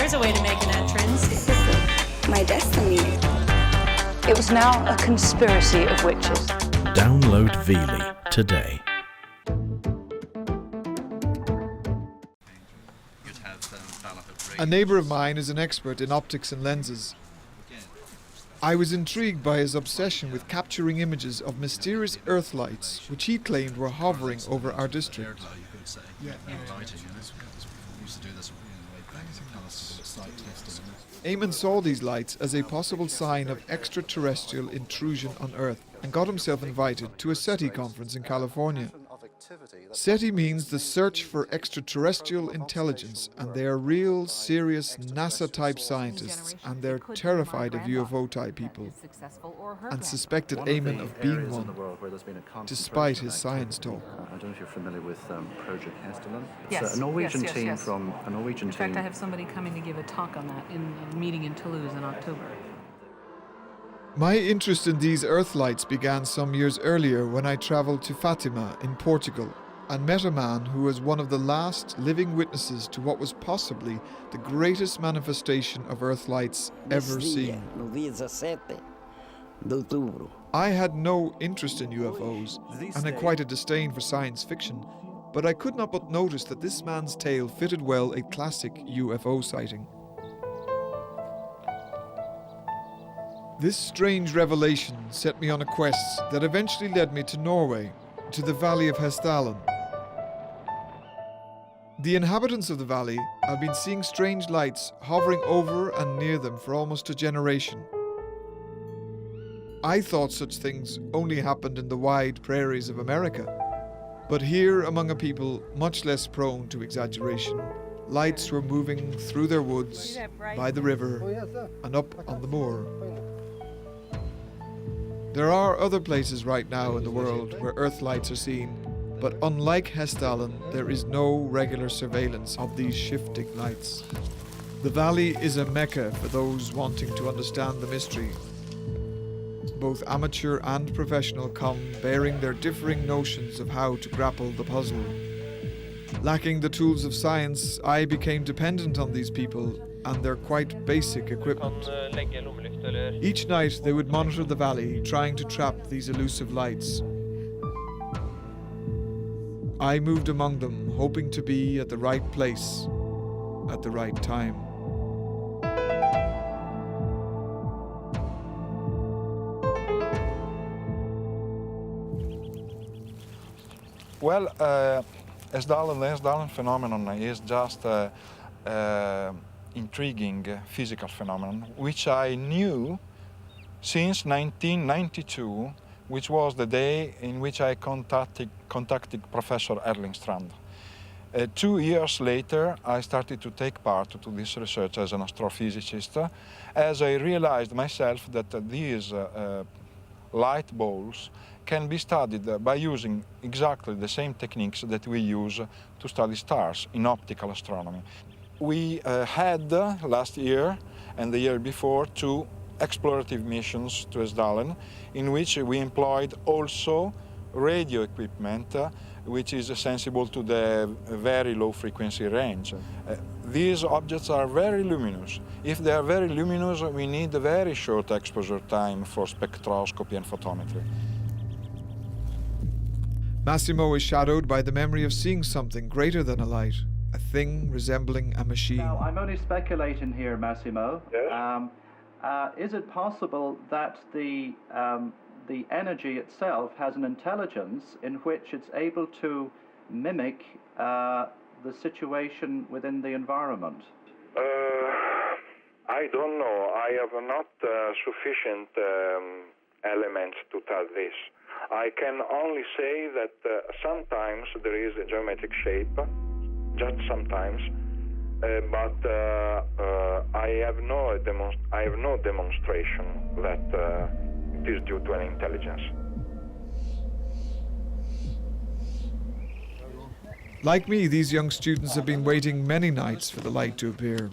there's a way to make an entrance. This is my destiny. It was now a conspiracy of witches. Download Veely today. A neighbour of mine is an expert in optics and lenses. I was intrigued by his obsession with capturing images of mysterious Earth lights, which he claimed were hovering over our district. Eamon saw these lights as a possible sign of extraterrestrial intrusion on Earth and got himself invited to a SETI conference in California. SETI means the Search for Extraterrestrial Intelligence, and they are real, serious NASA-type scientists, and they're terrified of UFO-type people, and suspected Eamon of being one, despite his science talk. I don't know if you're familiar with Project Hessdalen. It's Yes, a Norwegian yes, team yes. from a Norwegian In team. fact, I have somebody coming to give a talk on that in a meeting in Toulouse in October. My interest in these Earth lights began some years earlier when I travelled to Fatima in Portugal and met a man who was one of the last living witnesses to what was possibly the greatest manifestation of Earth lights ever seen. I had no interest in UFOs and had quite a disdain for science fiction, but I could not but notice that this man's tale fitted well a classic UFO sighting. This strange revelation set me on a quest that eventually led me to Norway, to the valley of Hessdalen. The inhabitants of the valley have been seeing strange lights hovering over and near them for almost a generation. I thought such things only happened in the wide prairies of America, but here among a people much less prone to exaggeration, lights were moving through their woods, by the river, and up on the moor. There are other places right now in the world where Earth lights are seen, but unlike Hessdalen, there is no regular surveillance of these shifting lights. The valley is a mecca for those wanting to understand the mystery. Both amateur and professional come bearing their differing notions of how to grapple the puzzle. Lacking the tools of science, I became dependent on these people and their quite basic equipment. Each night they would monitor the valley, trying to trap these elusive lights. I moved among them, hoping to be at the right place, at the right time. Well, Hessdalen phenomenon is just intriguing physical phenomenon, which I knew since 1992, which was the day in which I contacted Professor Erlingstrand. 2 years later, I started to take part to this research as an astrophysicist, as I realized myself that these light balls can be studied by using exactly the same techniques that we use to study stars in optical astronomy. We had last year and the year before 2 explorative missions to Hessdalen, in which we employed also radio equipment, which is sensible to the very low frequency range. These objects are very luminous. If they are very luminous, we need a very short exposure time for spectroscopy and photometry. Massimo is shadowed by the memory of seeing something greater than a light, a thing resembling a machine. Now, I'm only speculating here, Massimo. Yes? Is it possible that the energy itself has an intelligence in which it's able to mimic the situation within the environment? I don't know. I have not sufficient elements to tell this. I can only say that sometimes there is a geometric shape, just sometimes, but I have no demonstration that it is due to an intelligence. Like me, these young students have been waiting many nights for the light to appear.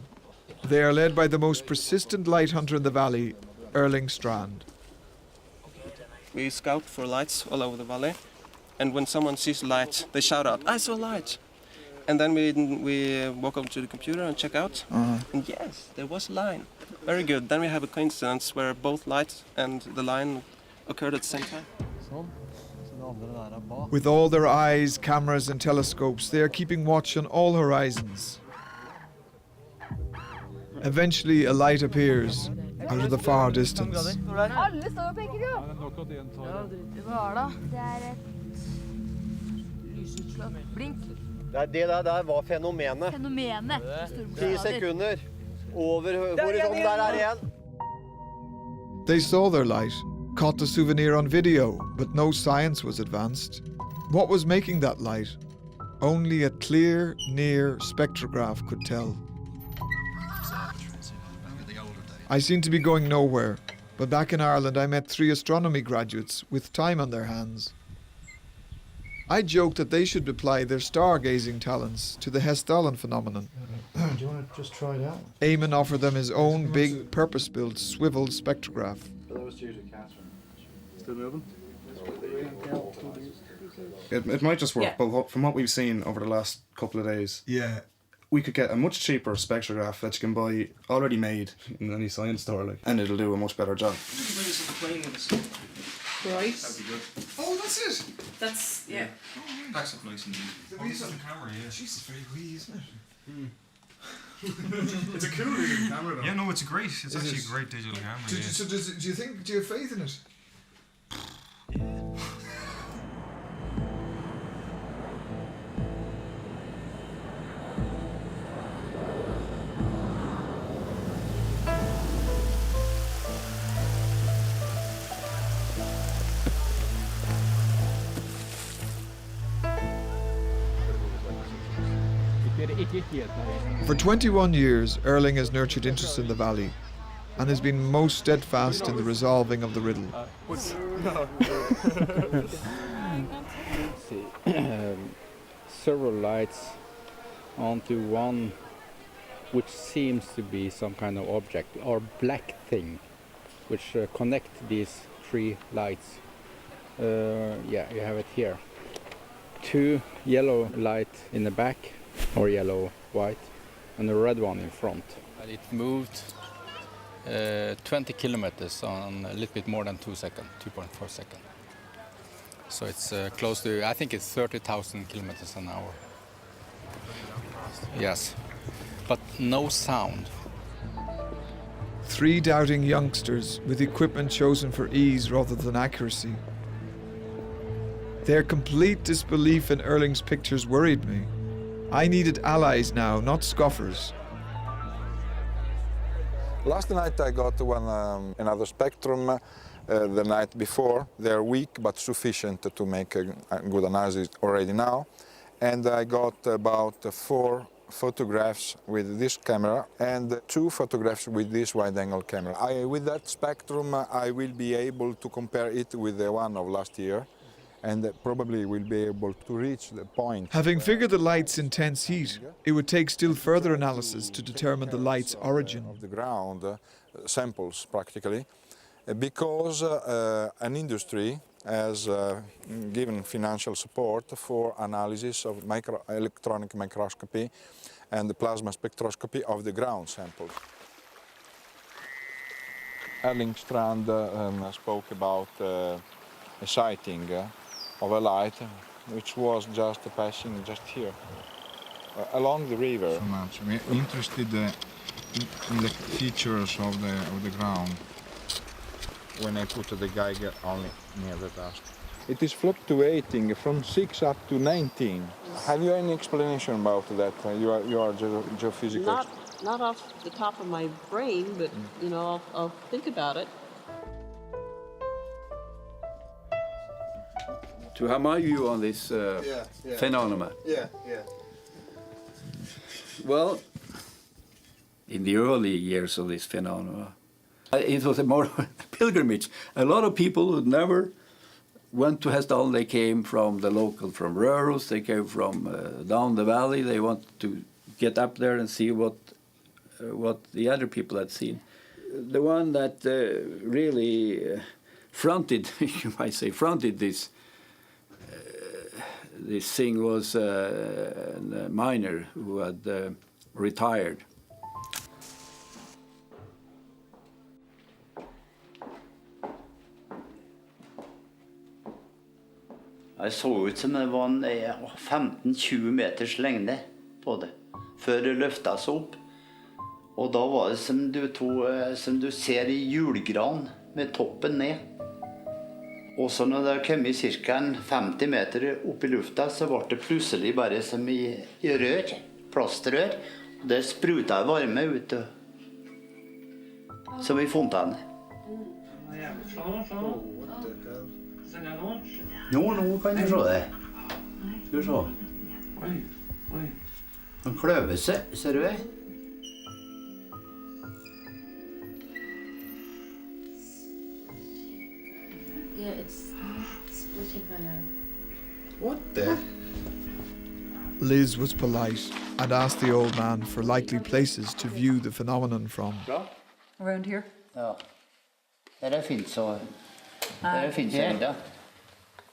They are led by the most persistent light hunter in the valley, Erlingstrand. We scout for lights all over the valley, and when someone sees lights, they shout out, "I saw light!" And then we walk over to the computer and check out. And yes, there was a line. Very good. Then we have a coincidence where both light and the line occurred at the same time. With all their eyes, cameras and telescopes, they are keeping watch on all horizons. Eventually a light appears out of the far distance. Alle står og peker, jo. Hva da? Det et lysutslag. Blink. Det der var fenomenet. Fenomenet. 10 sekunder. Over horisonten der igjen. They saw their light, caught the souvenir on video, but no science was advanced. What was making that light? Only a clear, near spectrograph could tell. I seem to be going nowhere, but back in Ireland I met 3 astronomy graduates with time on their hands. I joked that they should apply their stargazing talents to the Hessdalen phenomenon. Do you want to just try it out? Eamon offered them his own big, purpose-built swivel spectrograph. That was due to Catherine. Still moving? It might just work, but from what we've seen over the last couple of days, we could get a much cheaper spectrograph that you can buy already made in any science store, like, and it'll do a much better job. Right. That'd be good. Oh, that's it. That's, yeah. That's up nice and neat. The wheels on the camera, yeah. Jeez, it's very wee, isn't it? It's a cool digital camera, though. Yeah, no, it's great. It's actually a great digital camera. Do you have faith in it? For 21 years, Erling has nurtured interest in the valley and has been most steadfast in the resolving of the riddle. Several lights onto one which seems to be some kind of object or black thing which connect these 3 lights. Yeah, you have it here. 2 yellow light in the back, or yellow white, and a red one in front. It moved 20 kilometers on a little bit more than 2 seconds, 2.4 seconds. So it's close to, I think it's 30,000 kilometers an hour. Yes, but no sound. 3 doubting youngsters with equipment chosen for ease rather than accuracy. Their complete disbelief in Erling's pictures worried me. I needed allies now, not scoffers. Last night I got another spectrum. The night before. They're weak but sufficient to make a good analysis already now. And I got about 4 photographs with this camera and 2 photographs with this wide-angle camera. With that spectrum I will be able to compare it with the one of last year, and probably will be able to reach the point. Having figured the light's intense heat, it would take still further analysis to determine the light's origin. Of the ground, samples practically, because an industry has given financial support for analysis of electronic microscopy and the plasma spectroscopy of the ground samples. Erling Strand spoke about a sighting of a light which was just passing just here, along the river. So much. We're interested in the features of the ground when I put the Geiger only near the dust. It is fluctuating from 6 up to 19. Have you any explanation about that? You are geophysical. Not off the top of my brain, but you know, I'll think about it. To have my view on this phenomenon. Well, in the early years of this phenomenon, it was a more pilgrimage. A lot of people who never went to Hessdalen, they came from the local, from Røros, they came from down the valley. They wanted to get up there and see what the other people had seen. The one that really fronted, you might say, fronted this thing was a miner who had retired. Det så ut som det var en 15-20 meters lengde på det, før det løftet seg opp. Og da var det som du ser i julgran, med toppen ned. Og så når det kom i cirka 50 meter opp i lufta, så ble det plutselig bare som i rør, plastrør. Det sprutet varme ut, som i fontene. Nå kan du se det. Skal vi se. Han kløver seg, ser du det? Yeah, it's splitting kind of. What the? Liz was polite and asked the old man for likely places to view the phenomenon from. Around here? Ja. Det finnes så. Det finnes enda.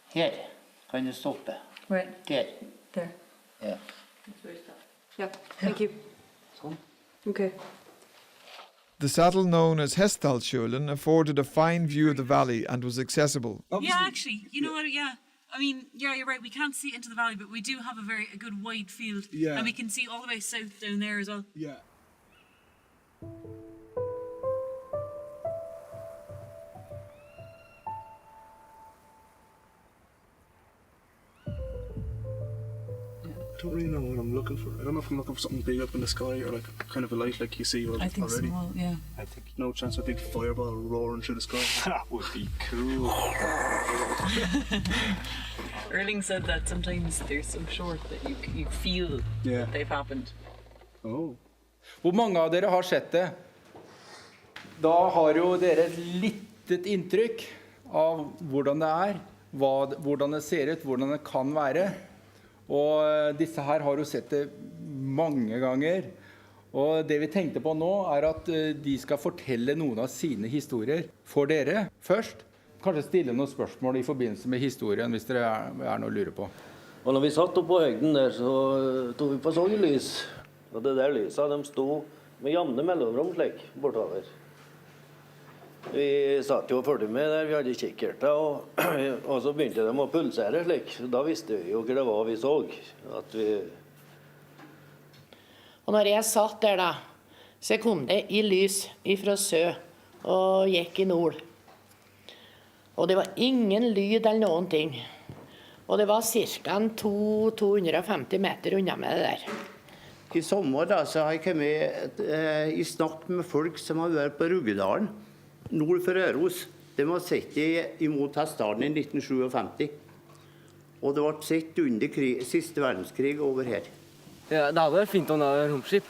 Her kan du stoppe. Right. Der. There. Ja. Yeah, thank you. Okay. The saddle known as Hessdalen afforded a fine view of the valley and was accessible. Yeah, actually, you know what, yeah. I mean, yeah, you're right, we can't see into the valley, but we do have a good wide field. Yeah. And we can see all the way south down there as well. Yeah. I don't really know what I'm looking for. I don't know if I'm looking for something big up in the sky or like kind of a light like you see already. I think so, well, yeah. I think no chance of a big fireball roaring through the sky. That would be cool. Erling said that sometimes they're so short that you feel that they've happened. Oh. Hvor mange av dere har sett det? Da har jo dere et litet inntrykk av hvordan det er, hvordan det ser ut, hvordan det kan være. Og disse her har jo sett det mange ganger. Og det vi tenkte på nå at de skal fortelle noen av sine historier for dere først. Kanskje stille noen spørsmål i forbindelse med historien hvis dere er noe å lure på. Og når vi satt opp på høyden der, så tog vi på sånne lys. Og det der lyset, de stod med jevne mellomrom slik bortover. Vi satt jo og fulgte med der, vi hadde kikkerter, og så begynte de å pulsere slik. Da visste vi jo hva det var vi så. Og når jeg satt der da, så kom det i lys fra sør og gikk i nord. Og det var ingen lyd eller noen ting. Og det var ca. 250 meter unna med det der. I sommer da, så har jeg kommet i snakk med folk som har vært på Ruggedalen, nord for Røros. De har sett imot Hessdalen i 1957. Og det ble sett under siste verdenskrig over her. Ja, det hadde vært fint om det hadde vært romskip.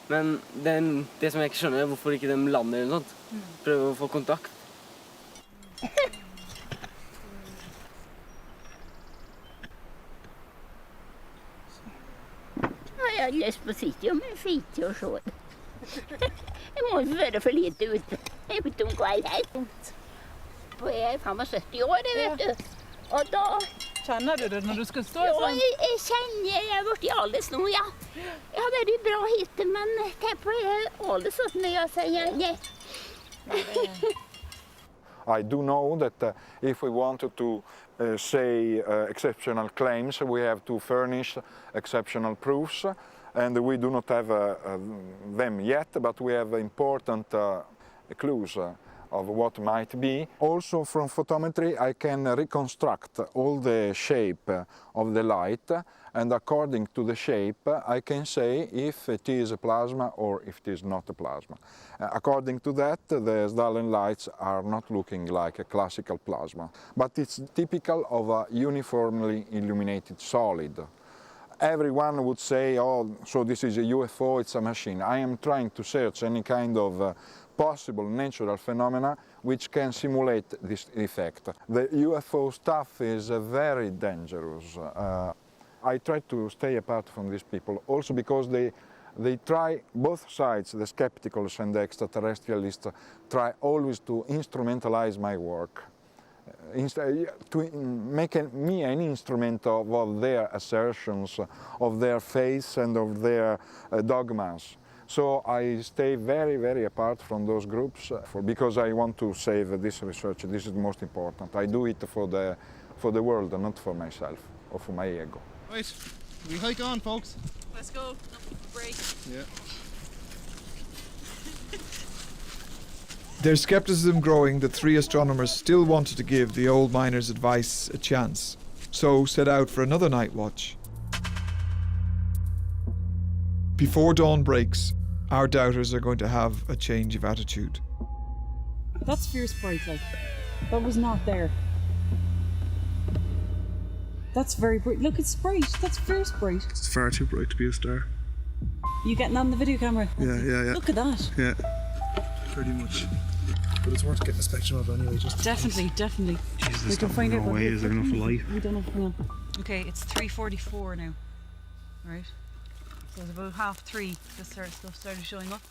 Men det som jeg ikke skjønner er hvorfor ikke de lander eller sånt. Prøver å få kontakt. Jeg har lyst på å sitte, men jeg får ikke å se det. Jeg må være for lite ute. Jeg vet om hva jeg er. Jeg er 75 år, vet du. Og da... Kjenner du det når du skal stå sånn? Ja, jeg kjenner jeg har vært i alles nå, ja. Jeg har vært bra hit, men det på alles sånn når jeg sier nei. I do know that if we wanted to say exceptional claims, we have to furnish exceptional proofs, and we do not have them yet, but we have important clues of what might be. Also from photometry I can reconstruct all the shape of the light, and according to the shape I can say if it is a plasma or if it is not a plasma. According to that, the Hessdalen lights are not looking like a classical plasma, but it's typical of a uniformly illuminated solid. Everyone would say, oh, so this is a UFO, it's a machine. I am trying to search any kind of possible natural phenomena which can simulate this effect. The UFO stuff is very dangerous. I try to stay apart from these people, also because they try, both sides, the skepticals and the extraterrestrialists, try always to instrumentalize my work. to make me an instrument of their assertions, of their faith and of their dogmas. So I stay very, very apart from those groups because I want to save this research. This is the most important. I do it for the world and not for myself or for my ego. Right, we hike on, folks. Let's go. Break. Yeah. Their skepticism growing, the three astronomers still wanted to give the old miners' advice a chance, so set out for another night watch. Before dawn breaks, our doubters are going to have a change of attitude. That's fierce bright, like. That was not there. That's very bright. Look, it's bright. That's fierce bright. It's far too bright to be a star. You getting on the video camera? Yeah. Look at that. Yeah, pretty much. But it's worth getting a spectrum of anyway. Just Definitely. Jesus, We can find out. No way. Is there enough light? We don't know. Hang on. Okay, it's 3:44 now. Right. So it's about 3:30. The stuff started showing up.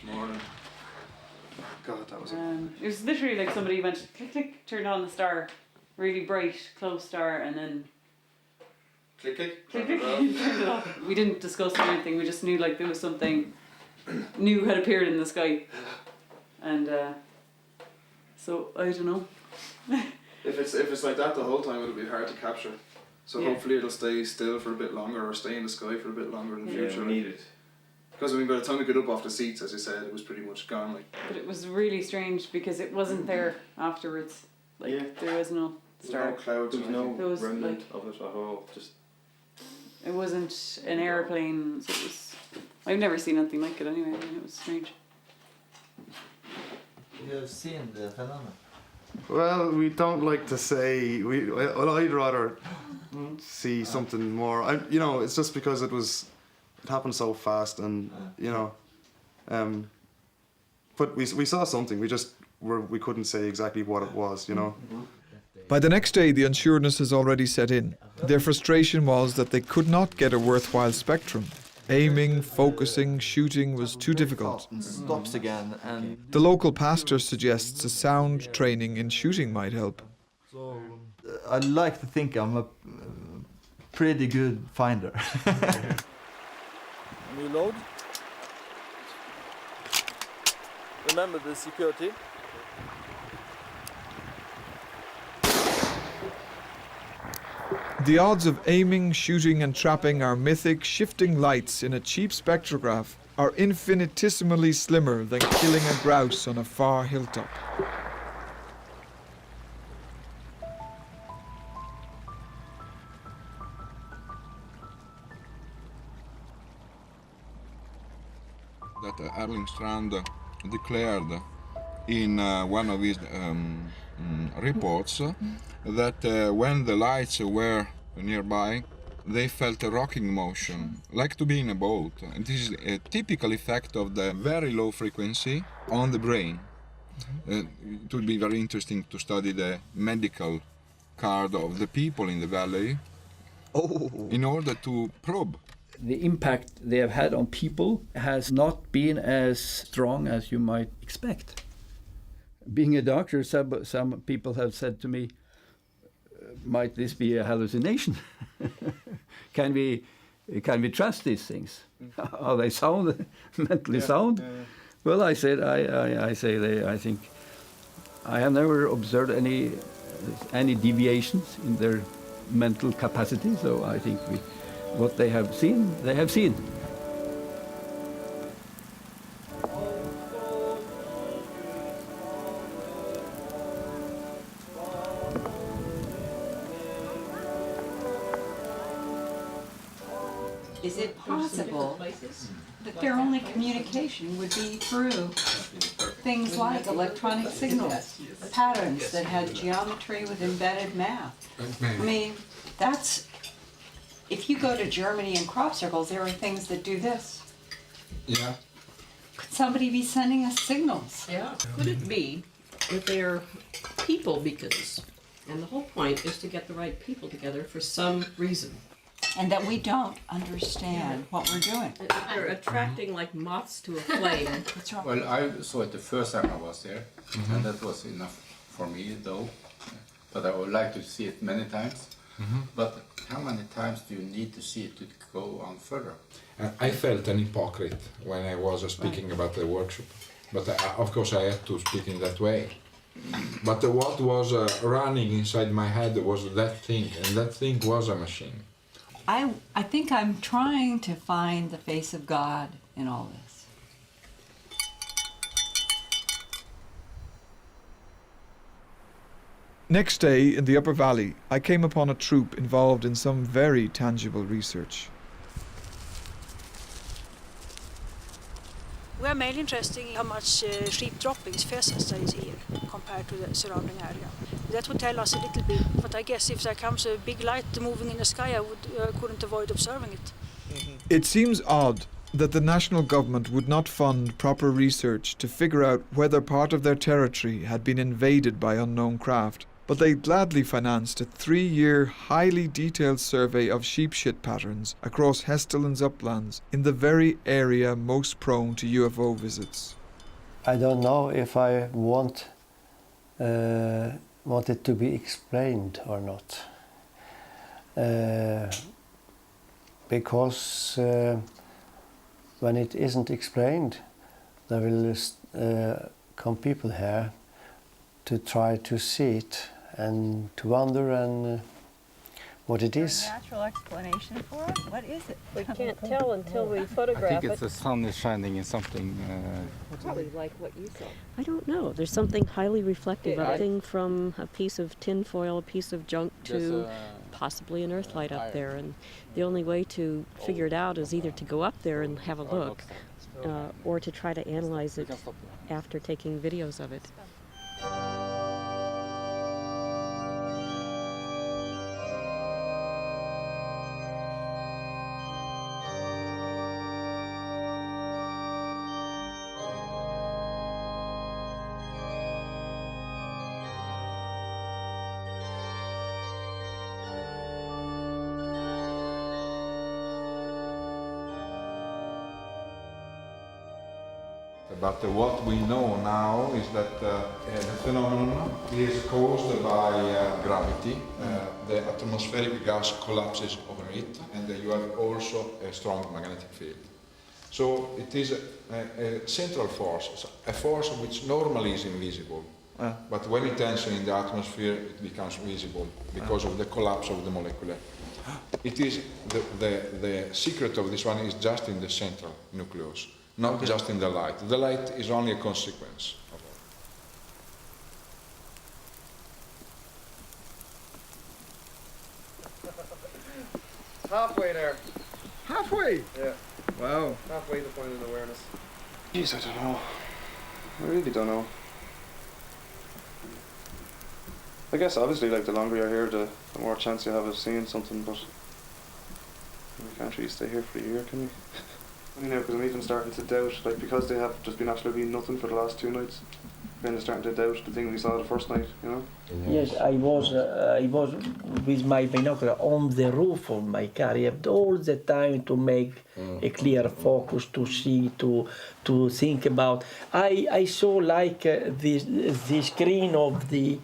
Morning. God, that was it was literally like somebody went click click, turned on the star, really bright, close star, and then click click, click click, turned it off. We didn't discuss anything. We just knew like there was something new had appeared in the sky, and so I don't know. If it's like that the whole time, it'll be hard to capture. So Yeah. hopefully it'll stay still for a bit longer, or stay in the sky for a bit longer in the Yeah, future. we need it. Because I mean, by the time we got up off the seats, as you said, it was pretty much gone. Like. But it was really strange because it wasn't there afterwards. Like there was no star. There was no clouds. There was no There was, remnant like- of it at all. Just It wasn't an airplane. So it was. I've never seen anything like it anyway. I mean, it was strange. You have seen the phenomenon? Well, we don't like to say. I'd rather see something more. It's just because it happened so fast, and but we saw something. We couldn't say exactly what it was. By the next day, the unsureness has already set in. Their frustration was that they could not get a worthwhile spectrum. Aiming, focusing, shooting was too difficult. Stops again, and The local pastor suggests a sound training in shooting might help. so I like to think I'm a pretty good finder. New load. Remember the security. The odds of aiming, shooting and trapping our mythic shifting lights in a cheap spectrograph are infinitesimally slimmer than killing a grouse on a far hilltop. That Erling Strand declared in one of his reports that when the lights were nearby, they felt a rocking motion, like to be in a boat. And this is a typical effect of the very low frequency on the brain. It would be very interesting to study the medical card of the people in the valley in order to probe. The impact they have had on people has not been as strong as you might expect. Being a doctor, some people have said to me, might this be a hallucination? Can we trust these things? Are they sound, mentally sound? Well, I said, I think I have never observed any deviations in their mental capacity, so I think what they have seen, they have seen. Is it possible that their only communication would be through things like electronic signals, patterns that had geometry with embedded math? I mean, if you go to Germany in crop circles, there are things that do this. Yeah. Could somebody be sending us signals? Yeah. Could it be that they're people beacons? And the whole point is to get the right people together for some reason. and that we don't understand what we're doing. They're attracting like moths to a flame. That's right. Well, I saw it the first time I was there, and that was enough for me, though. But I would like to see it many times. But how many times do you need to see it to go on further? I felt an hypocrite when I was speaking about the workshop. But of course I had to speak in that way. But what was running inside my head was that thing, and that thing was a machine. I think I'm trying to find the face of God in all this. Next day, in the Upper Valley, I came upon a troop involved in some very tangible research. We are mainly interested in how much sheep droppings pheasants there is here compared to the surrounding area. That would tell us a little bit, but I guess if there comes a big light moving in the sky, I couldn't avoid observing it. It seems odd that the national government would not fund proper research to figure out whether part of their territory had been invaded by unknown craft, but they gladly financed a 3-year, highly detailed survey of sheep shit patterns across Hessdalen's uplands in the very area most prone to UFO visits. I don't know if I want it to be explained or not. Because when it isn't explained, there will come people here to try to see it and to wonder and what it is. Natural explanation for it? What is it? We can't tell until we I photograph think it's the sun is shining in something. Probably like what you saw. I don't know. There's something highly reflective. Everything from a piece of tin foil, a piece of junk, to possibly an earthlight up there. And the only way to figure it out is either to go up there and have a look, or to try to analyze it after taking videos of it. But what we know now is that the phenomenon is caused by gravity. The atmospheric gas collapses over it, and you have also a strong magnetic field. So it is a central force, a force which normally is invisible. But when it enters in the atmosphere, it becomes visible because of the collapse of the molecule. It is the secret of this one is just in the central nucleus. Not just in the light. The light is only a consequence of it. Halfway there. Halfway? Yeah. Wow. Halfway to point of awareness. Jeez, I don't know. I really don't know. I guess obviously like the longer you're here, the more chance you have of seeing something, but we can't really stay here for a year, can we? You know, because I'm even starting to doubt, like, because they have just been absolutely nothing for the last 2 nights, I'm kind of starting to doubt the thing we saw the first night, you know? Yes, I was with my binocular on the roof of my car. I had all the time to make a clear focus, to see, to think about. I saw like the screen of the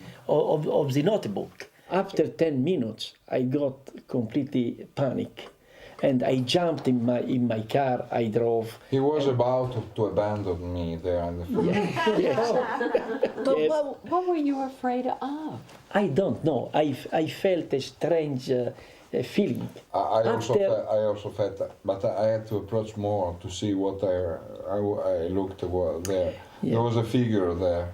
notebook. After 10 minutes, I got completely panic. And I jumped in my car, I drove. He was about to abandon me there on the floor. Yes. But Yes. what were you afraid of? I don't know. I felt a strange feeling. I also felt that, but I had to approach more to see what I looked there. Yeah. There was a figure there.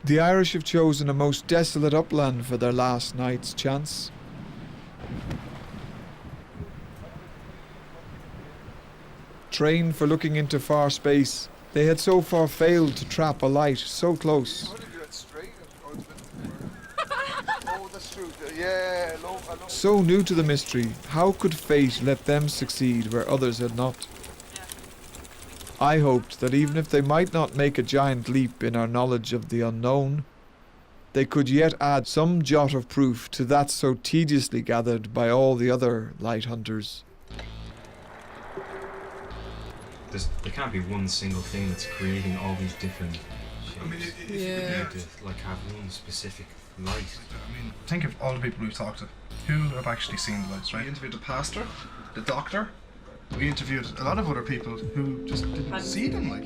The Irish have chosen a most desolate upland for their last night's chance. Trained for looking into far space, they had so far failed to trap a light so close. So new to the mystery, how could fate let them succeed where others had not? I hoped that even if they might not make a giant leap in our knowledge of the unknown, they could yet add some jot of proof to that so tediously gathered by all the other light hunters. There can't be one single thing that's creating all these different shapes. You need to like have one specific light. I mean, think of all the people we've talked to who have actually seen the lights, right? We interviewed the pastor, the doctor, we interviewed a lot of other people who just didn't see them, like.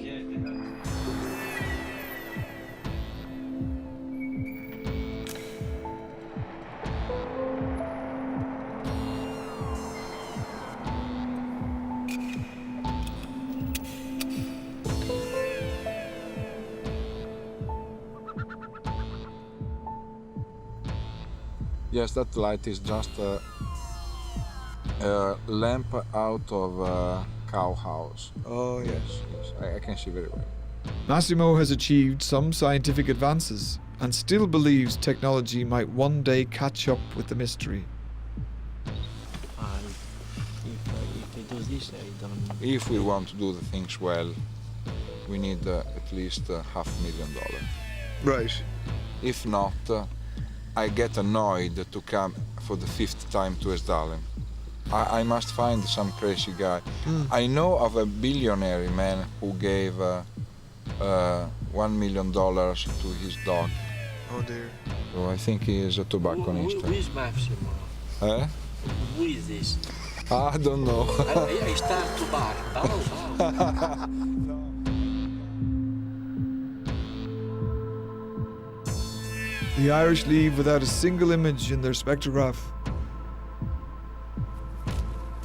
Yes, that light is just a lamp out of a cow house. Oh, yes. I can see very well. Massimo has achieved some scientific advances and still believes technology might one day catch up with the mystery. If we want to do the things well, we need at least $500,000. Right. If not, I get annoyed to come for the 5th time to Hessdalen. I must find some crazy guy. I know of a billionaire man who gave $1 million to his dog. Oh dear. So I think he is a tobacconist. Who is Massimo? Eh? Who is this? I don't know. I start to bark. Oh. The Irish leave without a single image in their spectrograph.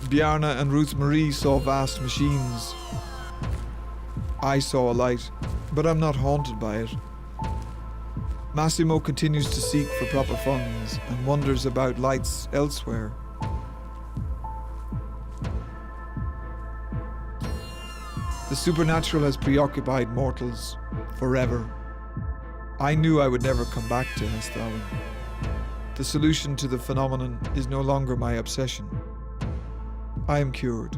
Bjarne and Ruth Marie saw vast machines. I saw a light, but I'm not haunted by it. Massimo continues to seek for proper funds and wonders about lights elsewhere. The supernatural has preoccupied mortals forever. I knew I would never come back to Hessdalen. The solution to the phenomenon is no longer my obsession. I am cured.